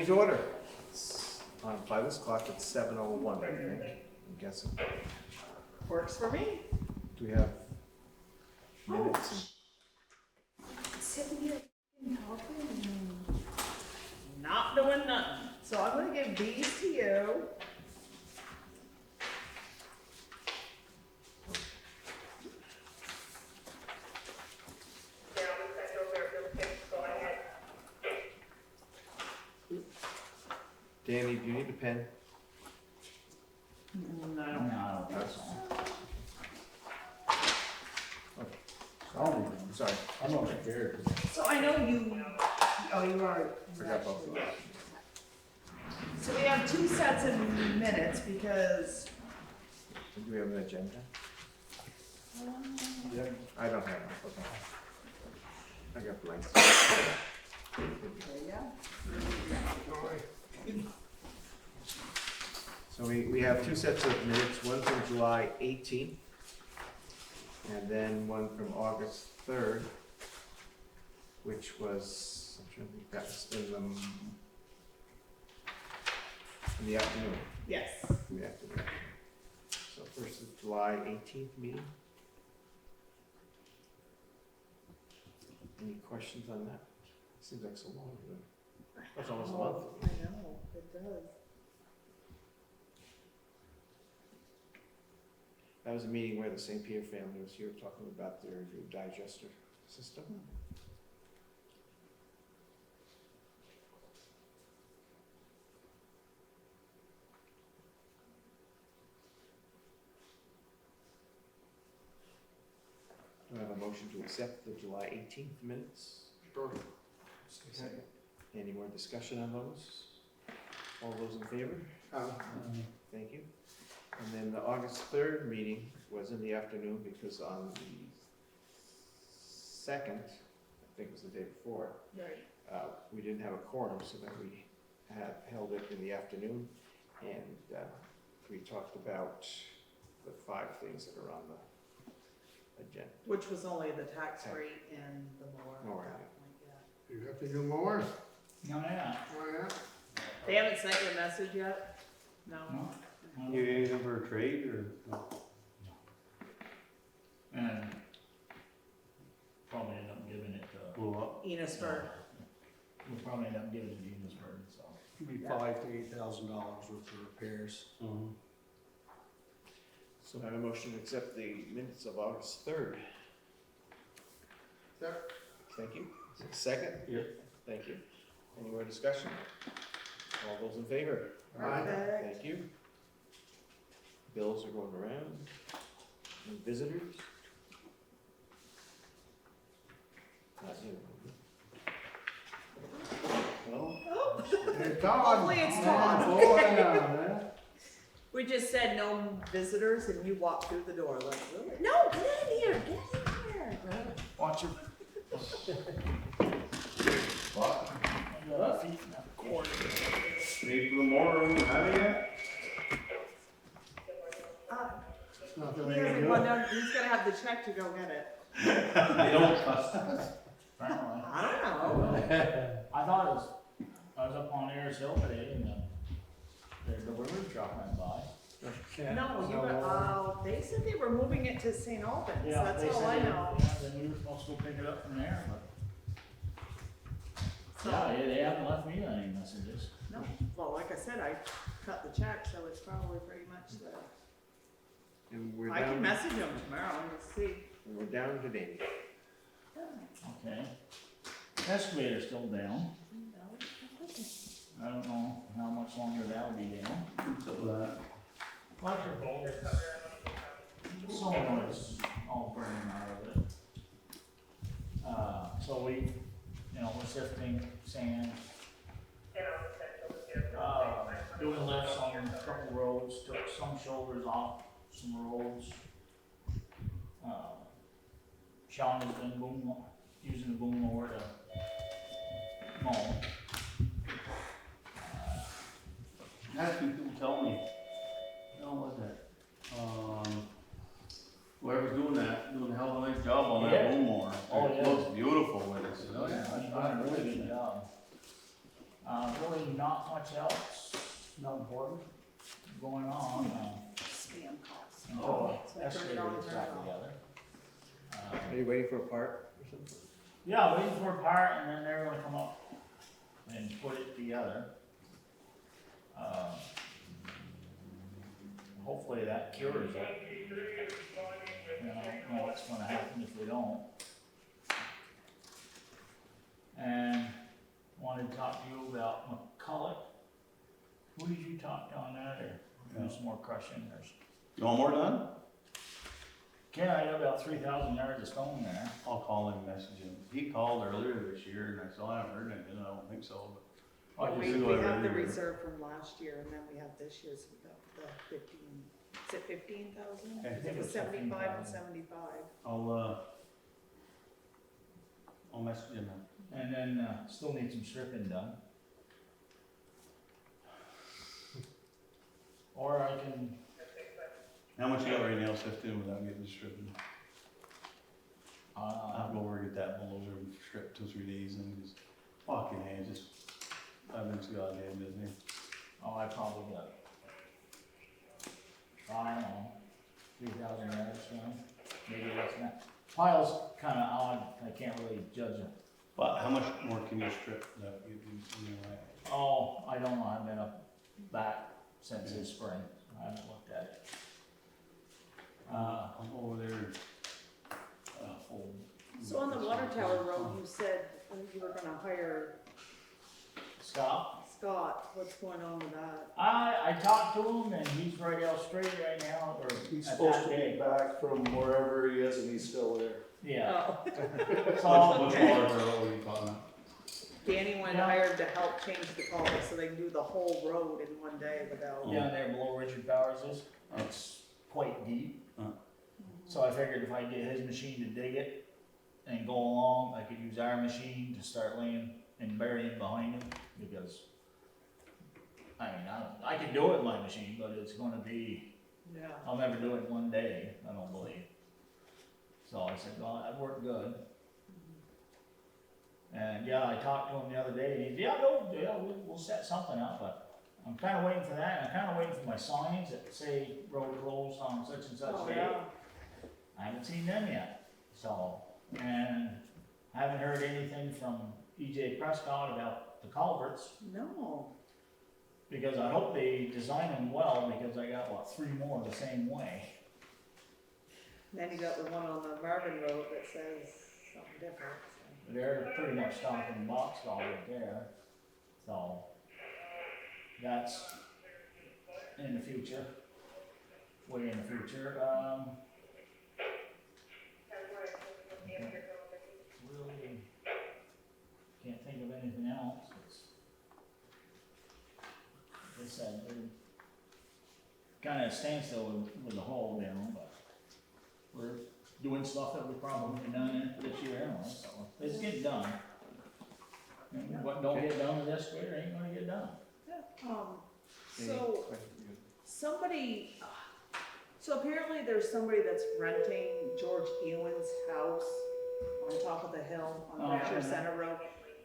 meeting to order. By this clock, it's 7:01, I think, I'm guessing. Works for me. Do we have minutes? Sitting here talking and not doing nothing. So I'm gonna give these to you. Danny, do you need a pen? No. I don't think so. I'm sorry, I'm not scared. So I know you, oh, you are. forgot both of those. So we have two sets of minutes because, Do we have an agenda? Yep. I don't have one, okay. I got blanks. there you go. So we have two sets of minutes, one from July 18th, and then one from August 3rd, which was, I'm trying to think, that was in the afternoon. Yes. In the afternoon. So first is July 18th meeting. Any questions on that? Seems like so long ago. That's almost a month. I know, it does. That was a meeting where the St. Pierre family was here talking about their new digester system. Do I have a motion to accept the July 18th minutes? Sure. Second. Any more discussion on those? All those in favor? Thank you. And then the August 3rd meeting was in the afternoon because on the 2nd, I think it was the day before, Right. we didn't have a quorum, so then we held it in the afternoon, and we talked about the 5 things that are on the agenda. Which was only the tax rate and the mower. Mower, at yeah. that point, yeah. You got the new mower? No, yeah. Oh, yeah? They haven't sent you a message yet? No? No. You get anything for a trade or? And probably end up giving it to, Blow up? Enosburg. we'll probably end up giving it to Enosburg, so. It'd be $5,000 to $8,000 worth of repairs. So I have a motion to accept the minutes of August 3rd. Yep. Thank you. Is there a second? Yep. Thank you. Any more discussion? All those in favor? Perfect. Thank you. Bills are going around. Any visitors? Not you. Well, Hey, Todd. Hopefully it's Todd. Oh, yeah, man. We just said no visitors and you walked through the door like, really? No, get in here, get in here. Watch your. What? Feet in that cord. Ready for the morning, have you yet? Nothing He we can hasn't do. gone down, he's gonna have the check to go get it. They don't trust us. Apparently. I don't know. I thought I was up on Ayers Hill today and the delivery truck went by. No, you were, they said they were moving it to St. Albans, that's they all said I they- know. Yeah, then we were supposed to go pick it up from there, but. So, Yeah, they haven't left me any messages. no, well, like I said, I cut the check, so it's probably pretty much the, and we're I can down, message them tomorrow and see. and we're down to Danny. Okay. Excavator's still down. I don't know how much longer that'll be down. So that. Some of it's all burning out of it. So we, we're sifting sand. Doing lifts on a couple roads, took some shoulders off some roads. Sean has been using the boom mower to mow. I had a few people tell me, what that? Whoever's doing that, doing a hell of a nice job on that Yeah. boom mower. Oh, It yeah. looks beautiful with it. Oh, yeah, he's done a really good job. Really not much else Not important. going on, Spam calls. until So I turned it excavator on, gets turned back it off. together. Are you waiting for a part or something? Yeah, waiting for a part, and then they're gonna come up and put it together. Hopefully that cures it. And I don't know what's gonna happen if we don't. And wanted to talk to you about McCulloch. Who did you talk to on that, or do some more crushing, or? You want more done? Ken, I got about 3,000 yards of stone there. I'll call him, message him. He called earlier this year and I said, I haven't heard anything, I don't think so, but. Oh, We you do we it have the every year. reserve from last year, and then we have this year's, we got the 15, is it 15,000? I think It was it's 75 and 15,000. 75. I'll message him. And then, still need some stripping done. Or I can, How much you got right now, Sifton, without getting stripping? I'll go over and get that bulldozer and strip 2 or 3 days and just fucking hands, just, I've been so goddamn busy. oh, I probably got, I don't know, 3,000 yards done, maybe less than that. Pile's kinda odd, I can't really judge it. But how much more can you strip without getting, Oh, I don't know, I've been up back since this spring, I haven't looked at it. I'll go over there. Hold. So on the water tower road, you said you were gonna hire Scott? Scott, what's going on with that? I talked to him and he's right out straight right now, or He's at supposed that to day. be back from wherever he is and he's still there. Yeah, Oh, so, Which water road are you talking about? Danny went Yeah. hired to help change the culvert so they can do the whole road in one day without. down there below Richard Powers is, it's quite deep. So I figured if I get his machine to dig it and go along, I could use our machine to start laying and burying behind him, because, I mean, I can do it with my machine, but it's gonna be, Yeah. I'll never do it in one day, I don't believe. So I said, well, that worked good. And yeah, I talked to him the other day, and he said, yeah, we'll set something up, but I'm kinda waiting for that, and I'm kinda waiting for my signs that say road closed on such and such Oh, day. yeah. I haven't seen them yet, so, and I haven't heard anything from P.E.G. Prescott about the culverts, No. because I hope they design them well, because I got, 3 more the same way. Then you got the one on the Marvin Road that says something different. So. They're pretty much talking box culvert there, so that's in the future, way in the future, really can't think of anything else. Like I said, they're kinda standstill with the hole down, but we're doing stuff that we probably done this year anyway, so it's getting done. And what don't get done with this year ain't gonna get done. So somebody, so apparently there's somebody that's renting George Ewan's house on top of the hill on Oh, Berkshire yeah. Center Road.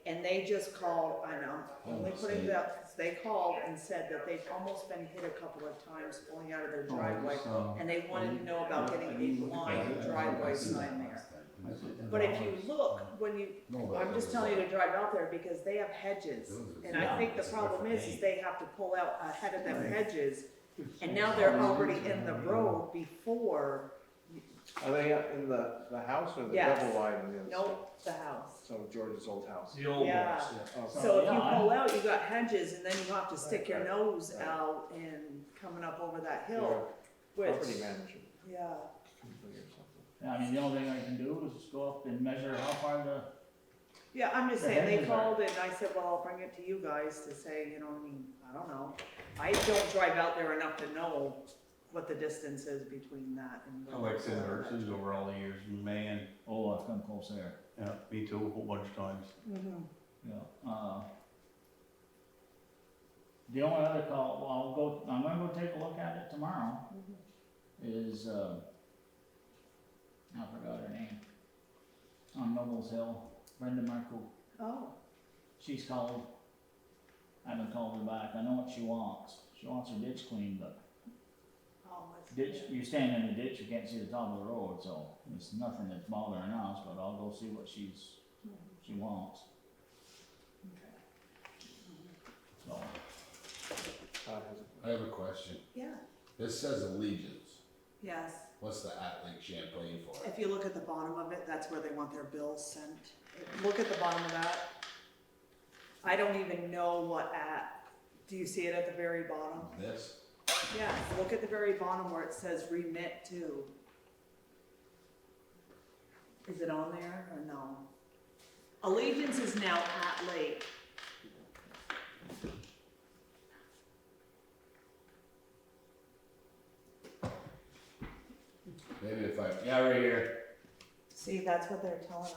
And they just called, I know, only putting it up, they called and said that they've almost been hit a couple of times pulling out of their driveway. And they wanted to know about getting a blind driveway sign there. But if you look, when you, I'm just telling you to drive out there because they have hedges. And I think the problem is they have to pull out ahead of them hedges. And now they're already in the road before, Are they up in the house or the Yes. double wide on the other side? nope, the house. So George's old house. The old Yeah. ones. Oh, So if you yeah, pull out, you got hedges and then you have to stick your nose out and coming up over that hill, which, Property manager. yeah. Or something. I mean, the only thing I can do is just go up and measure how far Yeah, I'm just The saying, they hedges are- called and I said, well, I'll bring it to you guys to say, I mean, I don't know. I don't drive out there enough to know what the distance is between that and. I like Sid Mertz's over all the years, man, oh, I've come close there. yeah, me too, a whole bunch of times. Mhm. Yeah, the only other call, well, I'm gonna go take a look at it tomorrow, is, I forgot her name, on Nobles Hill, Brenda Markle, Oh, she's called I haven't called her back, I know what she wants. She wants her ditch cleaned, but ditch, you stand in the ditch, you can't see the top of the road, so it's nothing that's bothering us, but I'll go see what she wants, so. Todd has I have a question. Yeah, This says Allegiance. yes. What's the at Lake Champlain for? If you look at the bottom of it, that's where they want their bills sent. Look at the bottom of that. I don't even know what at, do you see it at the very bottom? This? Yeah, look at the very bottom where it says remit to. Is it on there or no? Allegiance is now at Lake. Maybe if I, yeah, right here. See, that's what they're telling us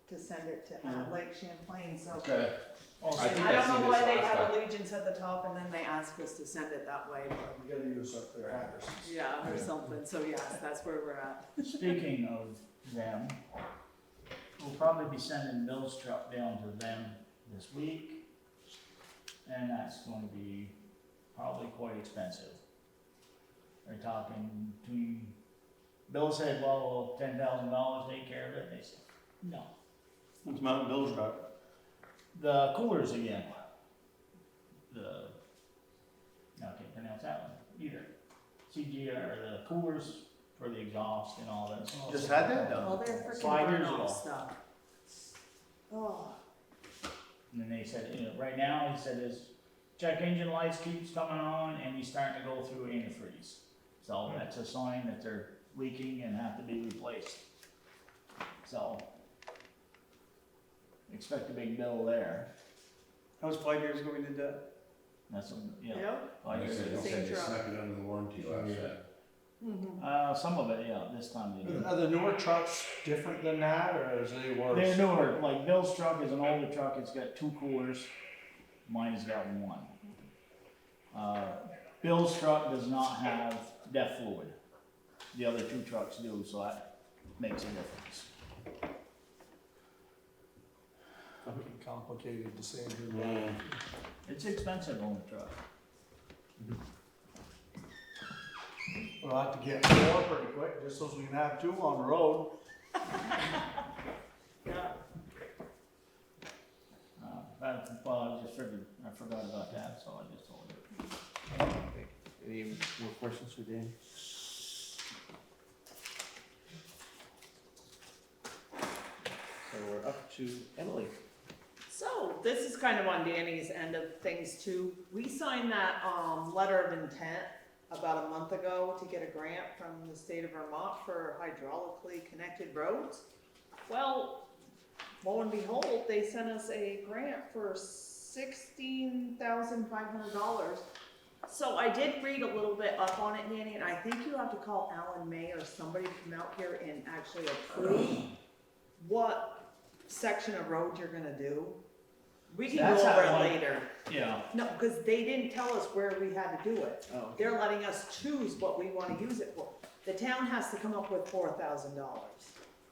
to send it to at Lake Champlain, so. Okay. Well, I think I don't seen know why this they last have time. Allegiance at the top and then they ask us to send it that way, but, We gotta use up their addresses. yeah, or something, so yes, that's where we're at. speaking of them, we'll probably be sending Bill's truck down to them this week. And that's going to be probably quite expensive. They're talking between, Bill said, well, $10,000 take care of it, they said, no. It's Mountain Bill's truck. The coolers again. I can't pronounce that one either. CG, or the coolers for the exhaust and all that. Just had that done. All their freaking 5 years burn-off ago. stuff. Oh, And then they said, you know, right now, he said his check engine lights keeps coming on and he's starting to go through antifreeze. So that's a sign that they're leaking and have to be replaced. So, expect a big bill there. That was 5 years ago we did that. That's, yeah. yep. Like I They said, said Same you truck. snuck it under the warranty last Yeah. time. Mhm. some of it, yeah, this time they did. Are the newer trucks different than that, or is they worse? They're newer, like Bill's truck is an older truck, it's got 2 coolers, mine has got 1. Bill's truck does not have DEF fluid, the other 2 trucks do, so that makes a difference. Complicated to say. It's expensive on the truck. We'll have to get 4 pretty quick, just so we can have 2 on the road. Yeah. Well, I just figured, I forgot about that, so I just told you. Okay. Any more questions for Dan? So we're up to Emily. So, this is kind of on Danny's end of things too. We signed that, letter of intent about a month ago to get a grant from the state of Vermont for hydraulically connected roads. Well, lo and behold, they sent us a grant for $16,500. So I did read a little bit up on it, Danny, and I think you have to call Alan May or somebody to come out here and actually approve what section of road you're gonna do. We can That's go over that it one. later. Yeah. No, because they didn't tell us where we had to do it. Oh, okay. They're letting us choose what we wanna use it for. The town has to come up with $4,000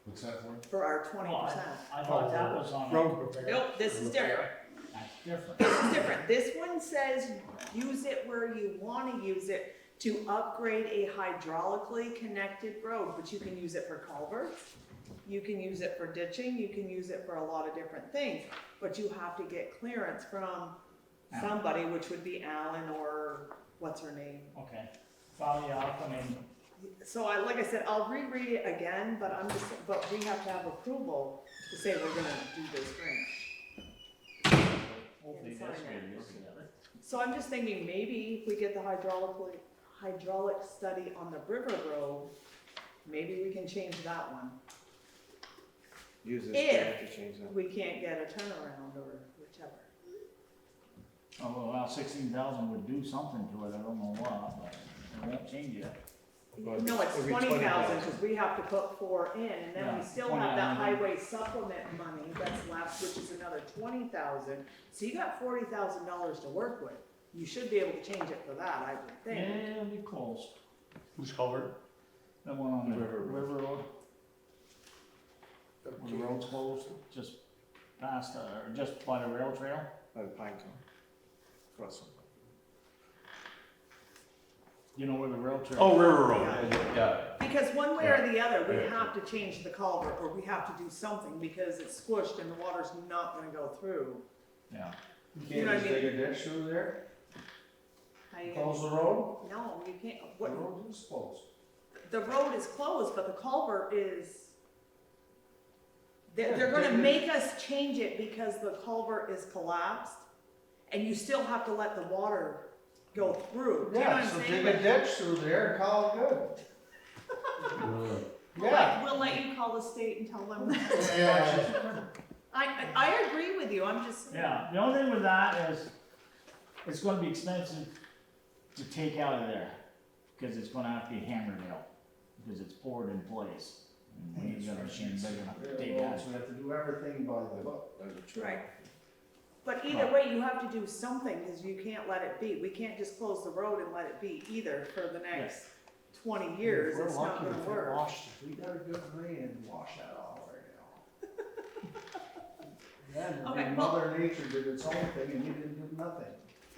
What's that for? for our 20%. I thought that was on. Road repair. Nope, this is different. That's different. This is different. This one says use it where you wanna use it to upgrade a hydraulically connected road, but you can use it for culverts. You can use it for ditching, you can use it for a lot of different things, but you have to get clearance from somebody, which would be Alan or what's her name. Okay. Well, yeah, I'll come in. So like I said, I'll reread it again, but but we have to have approval to say we're gonna do this grant. Hopefully Inside this that. way goes together. So I'm just thinking, maybe if we get the hydraulic study on the River Road, maybe we can change that one. Use this If grant to change that. we can't get a turnaround or whichever. Oh, well, 16,000 would do something to it, I don't know what, but it won't change it. But No, it's it'll be 20,000, 20,000. because we have to put 4 in, and then we Yeah, still have that 20,000. highway supplement money that's left, which is another 20,000. So you got $40,000 to work with. You should be able to change it for that, I would Yeah, think. it'll be close. Who's covered? That one on the River River Road. Road, when the road's closed, just past, or just by the rail trail. By the pine cone. across from. You know where the rail trail? Oh, River Road, yeah. Because one way or the other, we Yeah. have to change the culvert, or we have to do something, because it's squished and the water's not gonna go through. Yeah. You know what I mean? dig a ditch through there, How you close gonna- the road? No, you can't, The what, road is closed. the road is closed, but the culvert is, they're Yeah, gonna dig it. make us change it because the culvert is collapsed, and you still have to let the water go through. Do you know what Yeah, I'm so saying? dig a ditch through there and call it good. Really. Yeah. We'll let you call the state and tell them. Yeah. I agree with you, I'm just. Yeah, the only thing with that is, it's gonna be expensive to take out of there, cause it's gonna have to be hammered out, because it's poured in place. And we ain't got a machine big enough to take out. We have to do everything by the book. Right. But either way, you have to do something, because you can't let it be. We can't just close the road and let it be either for the next 20 years, it's not gonna work. If we got a good rain, wash that all right now. Yeah, Okay, and well- Mother Nature did its own thing and we didn't do nothing.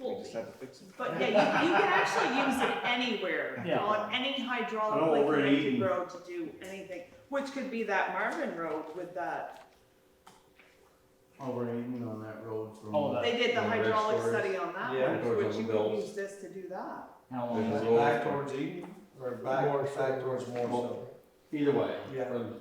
We just had to fix it. But yeah, you can actually use it anywhere, Yeah. on any Oh, hydraulically we're connected eating. road to do anything, which could be that Marvin Road with that. Over Eden on that road from. Oh, They did the Yeah, red hydraulic stores. study on that Yeah. one, Towards which the you could bills. use this to do that. How long There's is a it? road. Back towards Eden, or back towards Well, Morrisville. Either way, Yeah. from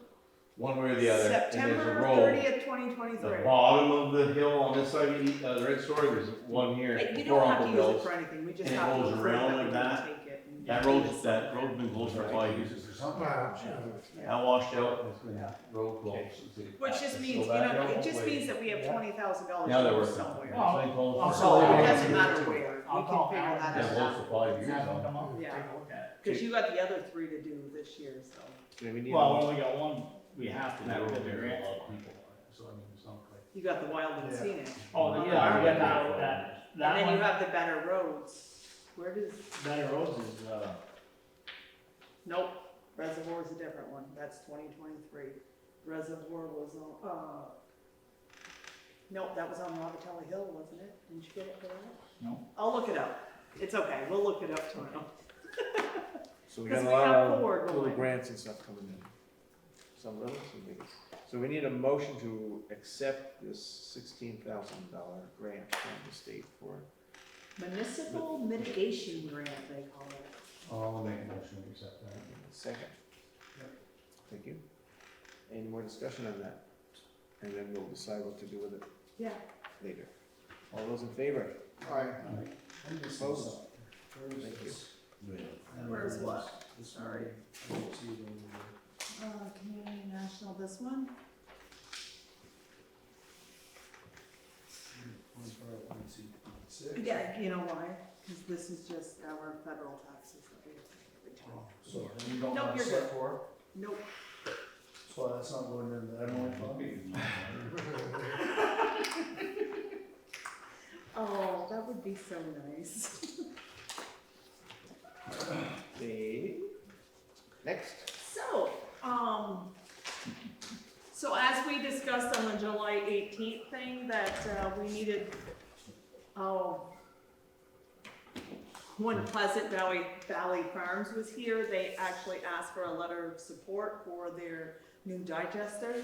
one way or the other, and there's a September road. 30th, The 2023. bottom of the hill on this side of the red story, there's one here Hey, you before don't have to Uncle use it Bill's. for anything, we just and it have to goes approve around that we like can that. take it and That do road's, this. that road's been closed for 5 years. That washed out, it's been road closed. Which just means, So that it just hill- means that we have $20,000 Now they're to use working. somewhere. Well, It's been closed I'll for- call It Alan. doesn't matter where, we I'll can call figure Alan. that Yeah, out. closed for 5 years. Have him now. come up, Yeah. take a look at Cause you got the other 3 to do this year, so. Do we it. need Well, a we only got one, we have to That do road, it, the there's a grant. lot of people on it, so I mean, it's not like. You got the wild and Yeah. scenic. Oh, On the yeah, we Marvin got that, Road. that, And that then you one, have the better roads. Where does, Better Roads is, nope, Reservoir's a different one, that's 2023. Reservoir was on, nope, that was on Robatelli Hill, wasn't it? Didn't you get it for that? No. I'll look it up. It's okay, we'll look it up tomorrow. So we Because got a we lot have of forward little going. grants and stuff coming in. Some little, some big. So we need a motion to accept this $16,000 grant from the state for, Municipal mitigation grant, they call it. I'll make a motion to accept that. second. Thank you. Any more discussion on that? And then we'll decide what to do with it Yeah. later. All those in favor? Alright. Opposed? Thank you. Where's what? Sorry. I don't see it over there. Community National, this one? Yeah, you know why? Because this is just our federal taxes that we have to pay every time. So, you don't Nope, want you're to set for? Nope. So that's not going into that one fund? Oh, that would be so nice. Dave? Next. So as we discussed on the July 18th thing, that we needed, when Pleasant Valley Farms was here, they actually asked for a letter of support for their new digester.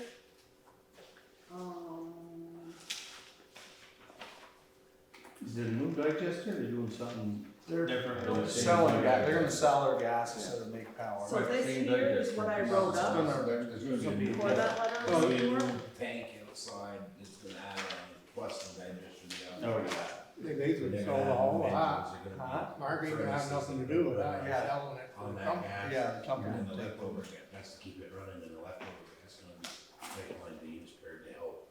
Is it a new digester, or they're doing something They're different? they're than the same selling, digester? they're gonna sell their gas instead of make power. So this clean here is digester. what I wrote There's up gonna be a for that letter Oh, of yeah. support. tank outside, it's gonna add on, plus the digester. Oh, yeah. They basically sold a whole lot. Mark ain't gonna have nothing to do with that, Yeah. selling it On for that company. gas. Yeah, company. And the leftover gas, that's to keep it running, and the leftover gas gonna be pipeline to use for to help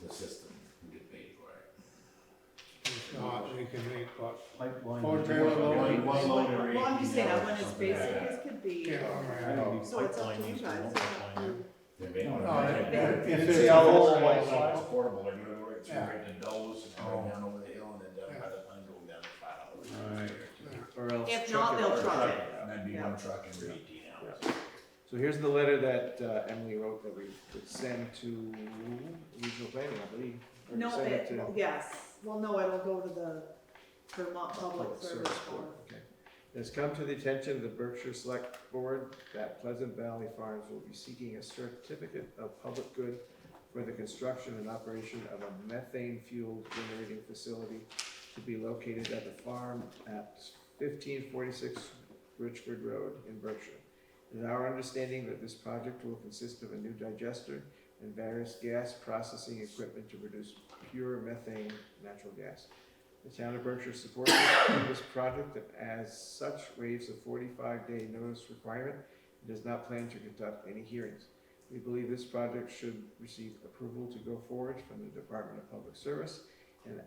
the system get paid for it. If not, we can make what, Pipeline. Four trailer load. One load or Well, I'm just saying, I 18 went as something like basic that. as could be. yeah, I mean, So it's up to you guys. They may No, not. if It's it's the a old four white wheel, side. It's portable, they're gonna go right through, Yeah. right to Dole's, and go down over the hill, and then down by the pine, go down to $5. Alright. Or else. If truck not, they'll or truck it. And that'd be Yeah. one truck every 18 hours. So here's the letter that Emily wrote that we would send to regional planning, I believe. Or No, send it to- yes, Well, no, it'll go to the Vermont Public Service Board. Okay. It has come to the attention of the Berkshire Select Board that Pleasant Valley Farms will be seeking a certificate of public good for the construction and operation of a methane-fueled generating facility to be located at the farm at 1546 Richford Road in Berkshire. It is our understanding that this project will consist of a new digester and various gas processing equipment to produce pure methane natural gas. The town of Berkshire supports this project and as such waives a 45-day notice requirement and does not plan to conduct any hearings. We believe this project should receive approval to go forward from the Department of Public Service and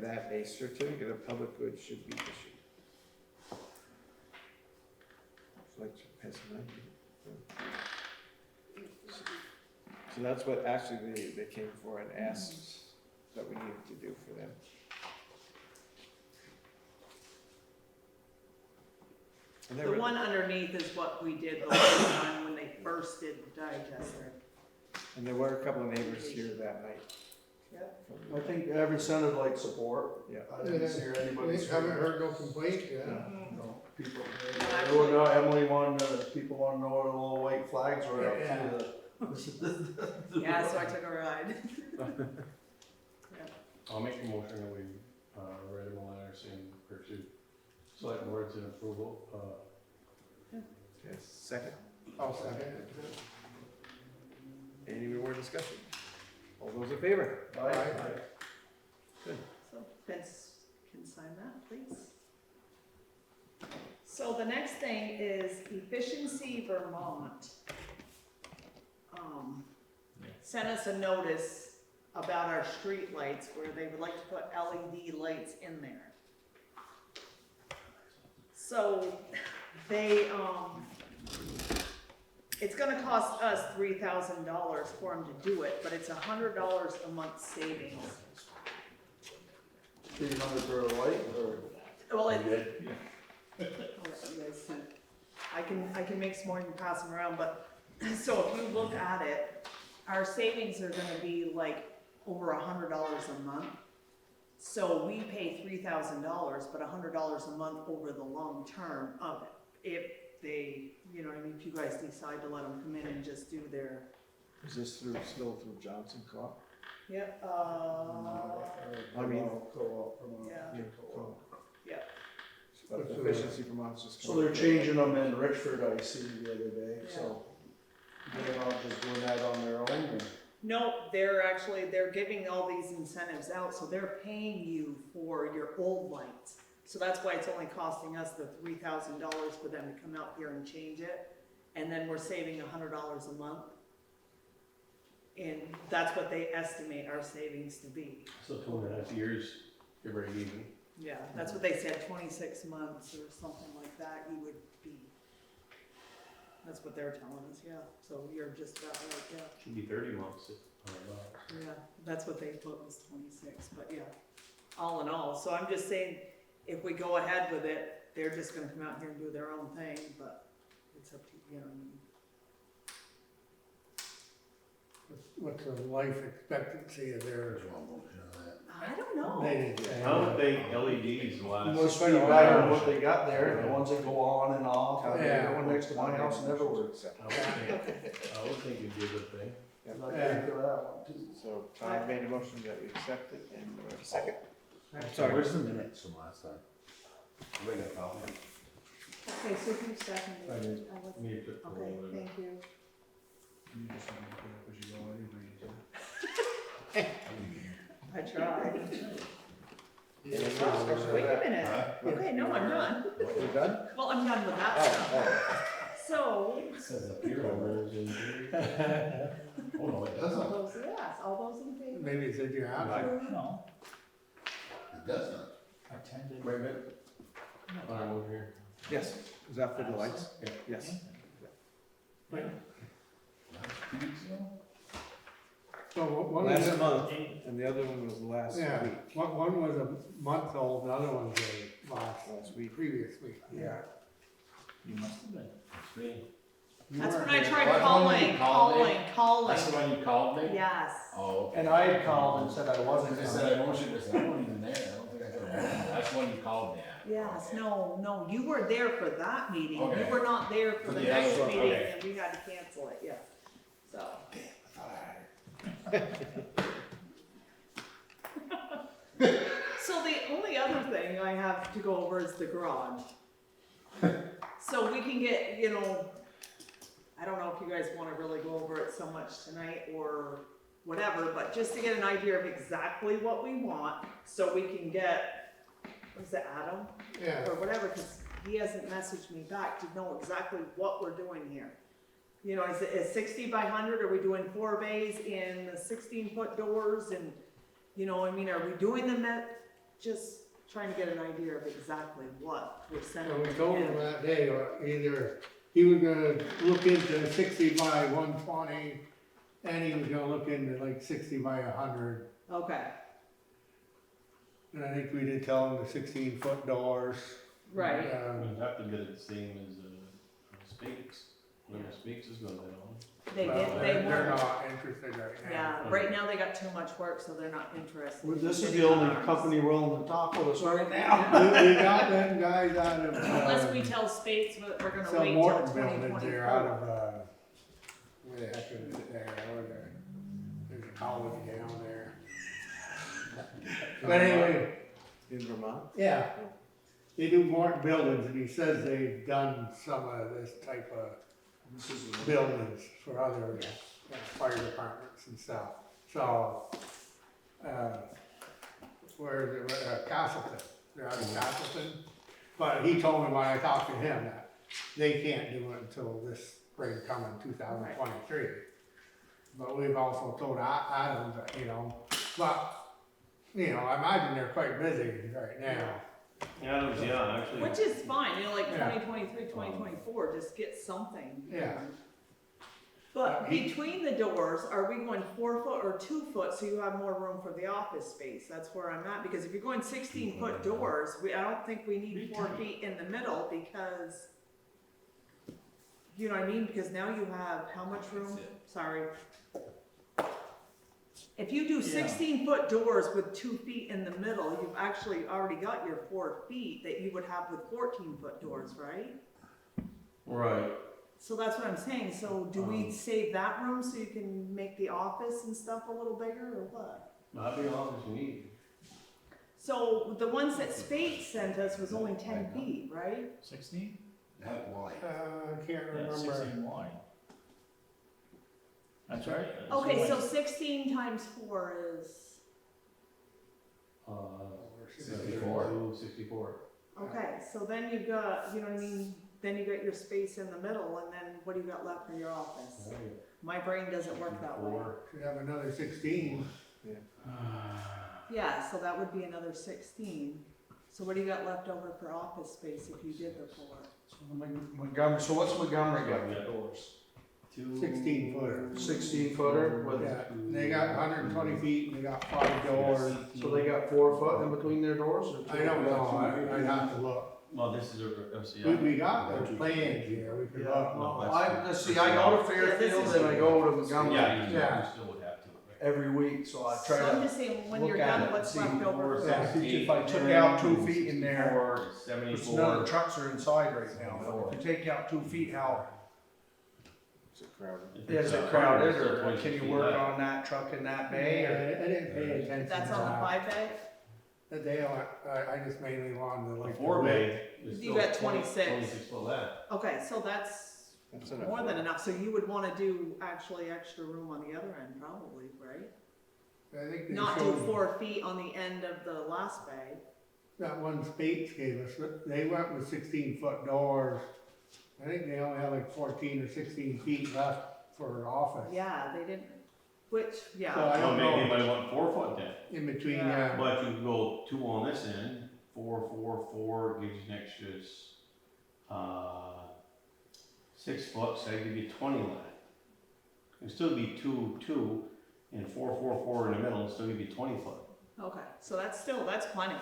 that a certificate of public good should be issued. Would you like to pass it on? So that's what actually they came for and asked that we needed to do for them. And they The were- one underneath is what we did the last time when they first did the digester. And there were a couple of neighbors here that night. Yep. from- I think every Senate like support. Yeah. I didn't hear anybody. We haven't heard no complaints yet. No, people, Emily wanted, people wanna know what the little white flags were up to. Yeah, so I took a ride. I'll make a motion that we, write them a letter saying Berkshire Select Board's in approval, Okay, second. I'll second it. Any more discussion? All those in favor? Aye. Good. So Vince can sign that, please. So the next thing is Efficiency Vermont. Sent us a notice about our street lights where they would like to put LED lights in there. So they, it's gonna cost us $3,000 for them to do it, but it's $100 a month savings. 300 for a light, or? Well, it, good. I'll let you guys see. I can make some more and pass them around, but, so if you look at it, our savings are gonna be like over $100 a month. So we pay $3,000, but $100 a month over the long term of it. If they, you know what I mean, if you guys decide to let them come in and just do their, Is this still through Johnson Co-op? yep, I mean- Co-op. yeah, Yeah, co-op. yeah. But Efficiency Vermont's just. So they're changing them in Richford, I see the other day, so. They're not just doing that on their own, or? No, they're giving all these incentives out, so they're paying you for your old lights. So that's why it's only costing us the $3,000 for them to come out here and change it. And then we're saving $100 a month. And that's what they estimate our savings to be. So 2.5 years, you're very even. Yeah, that's what they said, 26 months or something like that you would be. That's what they're telling us, yeah. So you're just about right, yeah. Should be 30 months at $100. Yeah, that's what they put was 26, but yeah, all in all. So I'm just saying, if we go ahead with it, they're just gonna come out here and do their own thing, but it's up to you, know what I mean? What's the life expectancy of theirs? There's one motion on that. I don't know. They didn't say. I don't think LEDs last. Must be better than what they got there, the ones that go on and off. Yeah. The one next to my house never works. I would think it'd be a good thing. And I think of that one too. So Tom made a motion that we accept it, and we have a second. Sorry, where's the minutes from last time? We got a copy. Okay, so who seconded I did. it? I wasn't- Me took the Okay, roll in. thank you. You just want to put up as you go anyway, I tried. Any more discussion? Wait a minute. Huh? Okay, no, I'm done. We're done? Well, I'm done with that Oh, stuff. So, It says up here. Oh, no, it all doesn't. those, yes, all those in favor? Maybe it's in your house. No, It doesn't. I tended. Wait a minute. I'm over here. yes, is that for the lights? Yeah. Yes. Last 2 weeks ago? So one Last is, month, and the other one was last yeah, week. one was a month old, the other one's a Last week. previous week. Yeah. You must have been. It's me. That's weren't when I here. tried That's when you called me? calling. That's the one you called me? Yes. Oh, okay. And I had called and said I wasn't I coming. said, I wasn't even there, I don't think I could have. That's when you called me at. Yes, Okay. no, you were there for that meeting. You Okay. were not there for For the the next other one, meeting, okay. and we had to cancel it, yeah. So. So the only other thing I have to go over is the garage. So we can get, you know, I don't know if you guys wanna really go over it so much tonight or whatever, but just to get an idea of exactly what we want, so we can get, was it Adam? Yeah, Or whatever, cause he hasn't messaged me back to know exactly what we're doing here. You know, is 60 by 100, are we doing 4 bays in the 16-foot doors, and, you know, I mean, are we doing them at, just trying to get an idea of exactly what we're sending. and we to told him. him that day, or either he was gonna look into 60 by 120, and he was gonna look into like 60 by 100. Okay, And I think we did tell him the 16-foot doors. right, We'd have to get it the same as, Speaks, whatever Speaks is gonna bid on. they Well, did, they they're won't, not interested right now. yeah, right now they got too much work, so they're not interested. Well, in this is bidding the on only ours. company willing to talk with us right We now. got them guys out of, Unless we tell Spates that we're gonna some wait till Morton buildings 2024. there out of, where the heck is it there, over there? There's a college down there. But anyway, In Vermont? yeah, they do Morton buildings, and he says they've done some of this type of buildings for other fire departments and stuff. So, where is it, Castleton, they're out of Castleton. But he told me when I talked to him that they can't do it until this spring coming, 2023. But we've also told Adam that, you know, but, you know, I imagine they're quite busy right now. Yeah, actually. Which is fine, you know, like Yeah. 2023, 2024, just get something. Yeah. But He- between the doors, are we going 4 foot or 2 foot so you have more room for the office space? That's where I'm at, because if you're going 16-foot doors, I don't think we need 4 feet in the middle, because, you know what I mean? Because now you have how much room? Sorry. If you do 16-foot doors with 2 feet in the middle, you've actually already got your 4 feet that you would have with 14-foot doors, right? Right. So that's what I'm saying, so do we save that room so you can make the office and stuff a little bigger, or what? That'd be all that you need. So the ones that Spate sent us was only 10 feet, right? 16? That wide. I can't Yeah, remember. 16 wide. That's right. Okay, so 16 times 4 is, 64. 64. okay, so then you've got, you know what I mean, then you got your space in the middle, and then what do you got left for your office? My brain doesn't work that way. Should have another 16. Yeah, so that would be another 16. So what do you got left over for office space if you did the 4? Montgomery, so what's Montgomery got? Yeah. Doors. 16 footer. 16 footer with, Yeah, they got 120 feet and they got 5 doors. so they got 4 foot in between their doors? Or I don't know, I'd have to look. Well, this is a, We got the plans here, we could Yeah, look. well, let's see, I go to Fairfield and I go to Montgomery Yeah, Yeah. you still would have to. every week, so I try So I'm to just saying, when look you're at done, it what's and see left over? Yeah. if I took out 2 feet in there, 74, because none of the 74. trucks are inside right now. If you take out 2 feet, how, Is it crowded? is it crowded, or can you work on that truck in that bay, or? I didn't pay attention to That's on the that. 5 bay? That they, I just mainly wanted to like. The 4 bay is You still got 26. 26 foot left. Okay, so that's That's enough. more than enough, so you would wanna do actually extra room on the other end probably, right? I think they Not do showed 4 feet on the end of the last bay. that one Spates gave us, they went with 16-foot doors. I think they only had like 14 or 16 feet left for office. Yeah, they didn't, which, So yeah, I So don't maybe know, anybody want 4 foot then. in between, Yeah. But you can go 2 on this end, 4, 4, 4, gives you an extra, 6 foot, so that give you 20 left. It'll still be 2, 2, and 4, 4, 4 in the middle, it'll still give you 20 foot. okay, so that's still, that's plenty.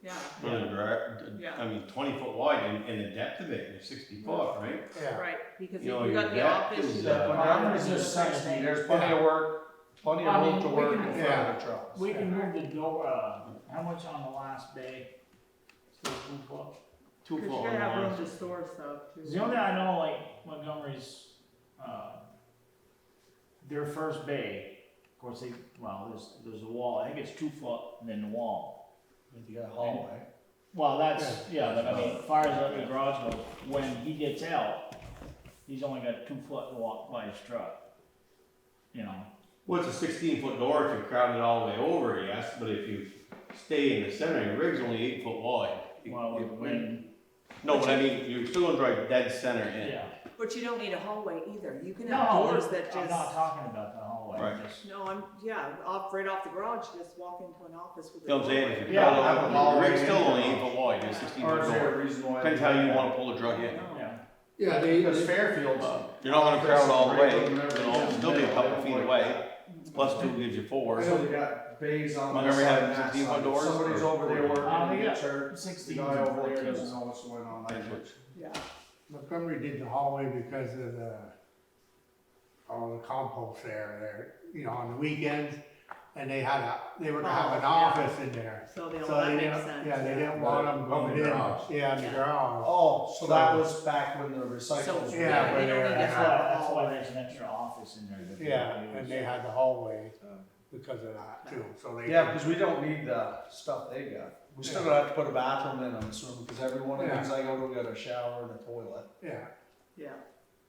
Yeah, For the Yeah. I mean, 20 foot wide and the depth of it is 60 foot, right? Yeah, right, because You know, you got your the depth office, is, you got the barn, Montgomery's you just got the 60, thing. There's plenty of work, plenty of I room mean, to we work can- in front of the trucks. We can move the door, how much on the last bay? Still 2 foot? 2 Cause foot you on gotta have room lines. to store stuff too. The only I know, like Montgomery's, their first bay, of course there's a wall, I think it's 2 foot and then the wall. You got a hallway. Well, that's, yeah, but I mean, as far as the garage goes, when he gets out, he's only got 2 foot to walk by his truck. You know, Well, it's a 16 foot door if you crowd it all the way over, yes, but if you stay in the center, your rig's only 8 foot wide. well, when, No, but I mean, you're still gonna drive dead center in. yeah. But you don't need a hallway either, you can have No, doors that I'm not just, talking about the hallway, Right. just. no, right off the garage, just walk into an office with a You know what I'm saying? doorway. If you Yeah, crowd it have a all, your hallway rig's still in only there. 8 foot wide, it's a 16 Or foot is there door. a reason why? Depends how you wanna pull the truck in. Yeah. yeah, Because Fairfield's. You're not gonna crowd all the way, Right, you know, it'll still be a couple feet away, plus 2 gives you 4. I know they got bays on. Montgomery this side had and that 16 foot side. doors, Somebody's or- over there working, they and got gets hurt, the 16 guy and over there 14s. doesn't know what's going on. Yeah, Montgomery did the hallway because of the compost there, you know, on the weekends. And they were gonna have an Oh, yeah. office in there. so So that they makes didn't, sense. yeah, they didn't want them going in, garage. yeah, in the Yeah. garage. Oh, so that was back when the So, recycling. Yeah, yeah, but they don't need to they're- have a That's why hallway. there's an extra office in there. that they Yeah, use. and they had the hallway because of that too, so they. Yeah, because we don't need the stuff they got. We still gonna have to put a bathroom in, I'm assuming, because every one of Yeah. these I go to got a shower and a toilet. Yeah, Yeah,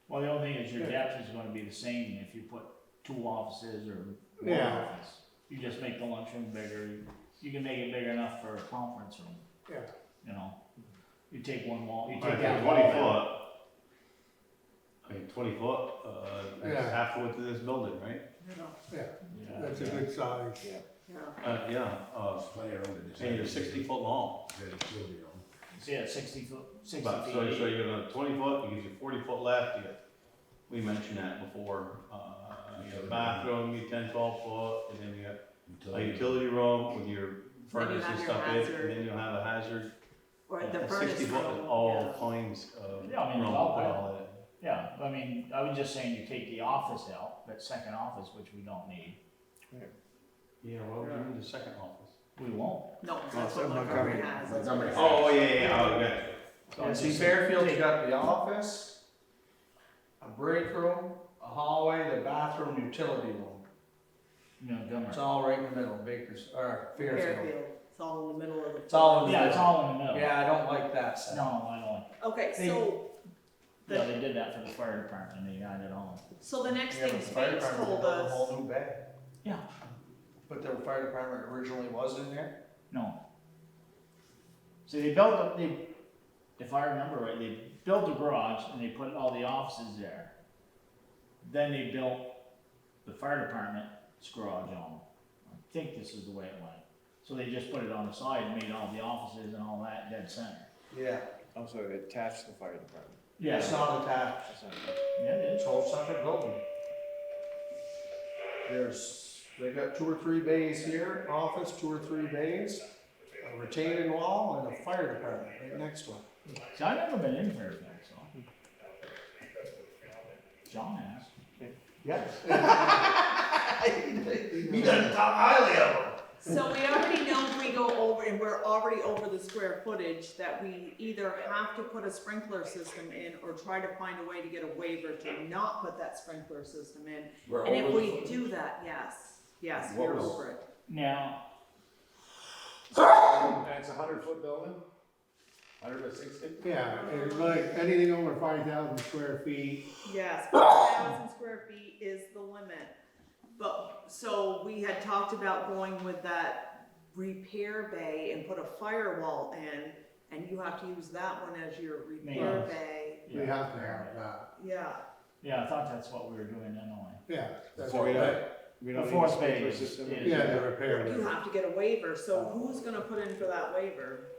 Well, the only thing is your Yeah. depth is gonna be the same if you put 2 offices or 1 Yeah. office. You just make the lunchroom bigger, you can make it big enough for a conference room, yeah, you know? You take one wall, you I take think that 20 wall foot, down. I mean, 20 foot, that's Yeah. half the width of this building, right? yeah, Yeah. that's a good size. yeah. Yeah, Plenty of room to and you're 60 foot long. Good utility room. So yeah, 60 foot, 60 But, feet. so you're gonna 20 foot, it gives you 40 foot left, we mentioned that before, you got a bathroom, you 10, 12 foot, and then you got a utility room with your furnace have and your stuff in, hazard. and then you'll have a hazard. Or the A furnace 60 foot room, with all yeah. kinds of Yeah, I mean, room it's all with that. all that. Yeah, I mean, I was just saying you take the office out, that second office, which we don't need. Yeah, well, we need a second office. We won't. No, that's so what Montgomery Montgomery- has. Montgomery. Oh, yeah, oh, yeah. So And see, just Fairfield's take- got the office, a break room, a hallway, the bathroom, utility room. Montgomery. It's all right in the middle, Fairfield. Fairfield, it's all in the middle of the. It's all in the Yeah, it's middle. all in the middle. Yeah, I don't like that set. No, I don't. Okay, They- so, Yeah, they did that for the fire department, they got it all. so the next Yeah, thing but the fire Spence department told built a us, whole new bay. Yeah. But the fire department originally was in there? No. See, if I remember right, they built the garage and they put all the offices there. Then they built the fire department's garage on. I think this is the way it went. So they just put it on the side and made all the offices and all that dead center. Yeah. I'm sorry, attached to the fire department. Yeah, It's not attached. That's not- yeah, it It's is. a whole separate building. They got 2 or 3 bays here, office, 2 or 3 bays, a retaining wall and a fire department right next to it. See, I've never been in Fairfield, so. John has. Yes. He doesn't talk highly of them. so we already know if we go over, and we're already over the square footage, that we either have to put a sprinkler system in or try to find a way to get a waiver to not put that sprinkler system in. We're And if over we the- do that, yes, What you're was- over it. Now, And it's a 100-foot building? 100 by 60? Yeah, it's like anything over 5,000 square feet, Yes, 5,000 square feet is the limit. But, so we had talked about going with that repair bay and put a firewall in, and you have to use that one as your repair Yes. bay. we have to have that, Yeah, yeah, I thought that's what we were doing anyway. yeah. That's So we what- don't, we don't The need a fourth sprinkler phase system? is- Yeah, the repair. you have to get a waiver, so who's gonna put in for that waiver?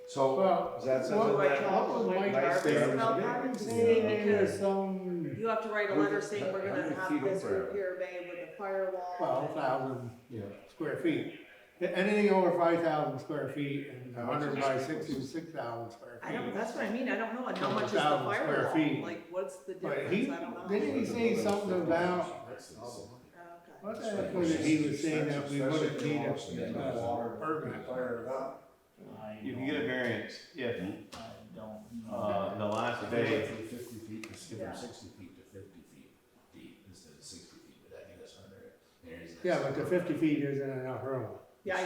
So, Well, Is that what something do I that? talk was Mike Mike Jarvis saying? about that and Yeah, see, because some, you have to write a letter saying we're How gonna many have feet this over? repair bay with a firewall. 12,000 yeah, square feet. anything over 5,000 square feet and 100 by 66,000 square I don't, feet. that's what I mean, I don't know, and how much is the 100,000 square firewall, feet. like, what's the But difference, I don't know. didn't he say something about, Okay. what the heck was it, he was saying that we wouldn't need a permit. You can get a variance if, I don't know. the last If day, they went from 50 feet, let's give them Yeah. 60 feet to 50 feet deep instead of 60 feet, but that gives us 100. There's that. Yeah, but the 50 feet isn't enough room. Yeah,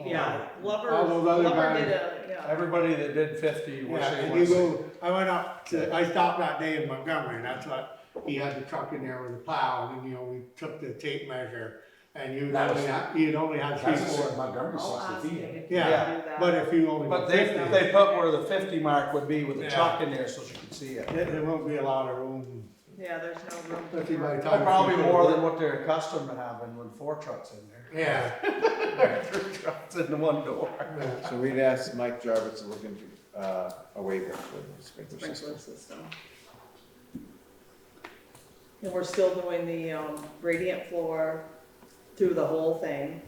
yeah, Glover, All those other Glover guys- did yeah. Everybody that did 50 was Yeah, saying. and you go, I went up to, I stopped that day in Montgomery, and that's what, he had the truck in there with the plow, and you know, we took the tape measure, and you'd only had 3, 4. Montgomery's I'll ask 60 him feet. if he Yeah, can do that. But if you only. But go they 50, put where the 50 mark would be with the Yeah. truck in there so she could see it. There won't be a lot of room, Yeah, there's no room. especially by the But time. probably more than what they're accustomed to having with 4 trucks in there. Yeah. 3 trucks in the one door. Yeah. So we'd asked Mike Jarvis to look into, a waiver for the sprinkler Sprinkler system. system. And we're still doing the, gradient floor through the whole thing.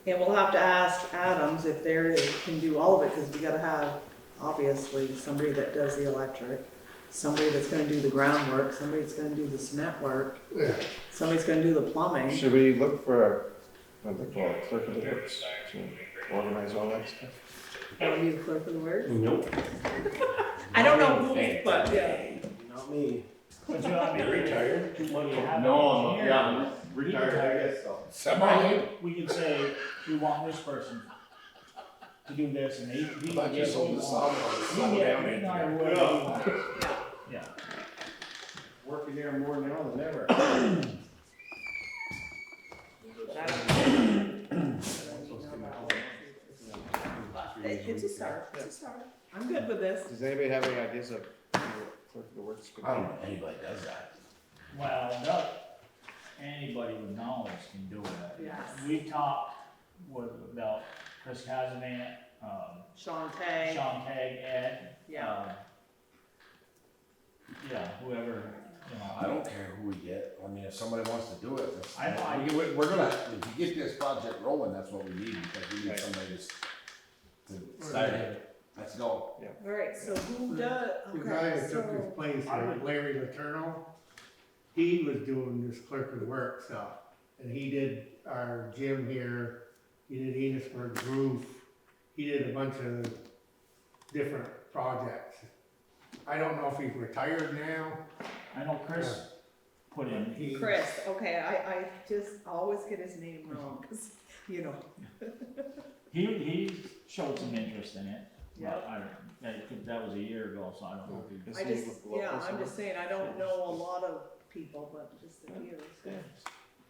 And we'll have to ask Adams if they can do all of it, cause we gotta have, obviously, somebody that does the electric, somebody that's gonna do the groundwork, somebody that's gonna do the cement work, Yeah. somebody's gonna do the plumbing. Should we look for, what they call it, clerk of the works, to organize all that stuff? That would be the clerk of the works. nope. I don't know who, but yeah. Not me. But you know, I mean, retired? When you have No, an engineer, yeah, I'm retired, I guess so. Somebody. we can say, we want this person to do this, and he I thought you sold the sawmill, He slow can down get, in he here. whatever he wants. Yeah. Working there more now than ever. But I don't- It's a start, it's a start. I'm good with this. Does anybody have any ideas of who clerk of the works could I don't be? know if anybody does that. Well, no, anybody with knowledge can do it. Yes. We talked about Chris Casamant, Sean Tay, Sean Tagg, Ed, yeah. yeah, whoever, I don't care who we get, I mean, if somebody wants to do it, that's. I know, I- We're gonna, if you get this project rolling, that's what we need, because we need Right. somebody to start it. Let's go. Alright, so who does, The guy okay, that took his so, place, I would- Larry Letourneau, he was doing this clerk of the work stuff. And he did our gym here, he did Enosburg's roof, he did a bunch of different projects. I don't know if he's retired now. I know Chris put in, He- Chris, okay, I just always get his name wrong, cause, you know, he showed some interest in it. Yeah. But that was a year ago, so I don't know if he. Is I he just, local yeah, I'm somewhere? just saying, I don't know a lot of people, but just a few, so, Yeah.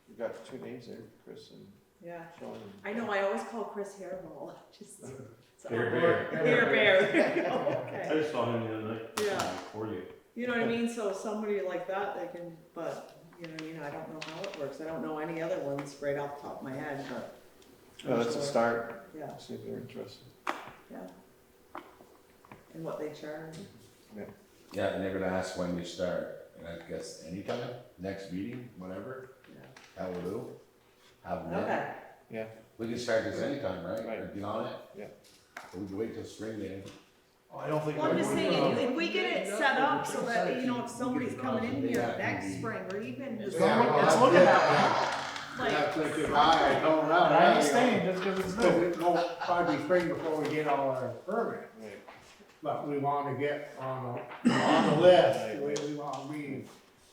You got 2 names there, Chris and yeah. Sean. I know, I always call Chris Hairball, just. so- Hair Bear. Hair Bear, there you go, I okay. just saw him the other night. Yeah. For you. You know what I mean, so somebody like that, they can, but, you know what I mean, I don't know how it works, I don't know any other ones right off the top of my head, but. I'm Well, that's a sure. start, Yeah, see if they're interested. yeah. And what they charge. Yeah, and they're gonna ask when we start, and I guess anytime, next meeting, whatever, Yeah. that will do. Have them in. Okay, We can start this anytime, right? Right. Or get on it? Yeah. Or we can wait till spring then. I don't think. well, I'm just saying, if we get it set up so that, you know, if somebody's coming in here next spring, or even just. Yeah, well, Let's look at that. Like, That's like if I told him But I ain't that. staying just because it's Because new. it won't probably be spring before we get all our permits. Right. But we wanna get on the list, we wanna be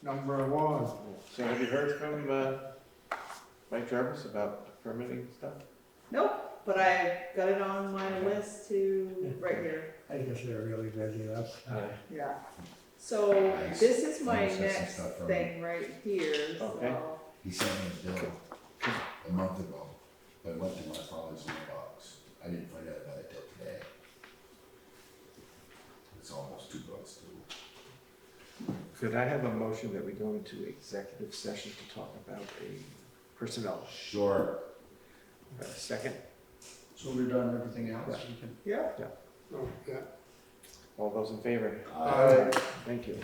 number 1. So have you heard from, Mike Jarvis about permitting stuff? Nope, but I got it on my list to, right here, I guess they're really busy, that's. yeah. So, this is my Nice. Nice next stuff from- thing right here, Okay. so. He sent me a bill a month ago, but it went to my father's mailbox. I didn't find out about it till today. It's almost $2 too. Could I have a motion that we go into executive session to talk about a personnel? Sure. Second, So we've done everything else? We can- Yeah. Oh, yeah. all those in favor? Uh, Thank you.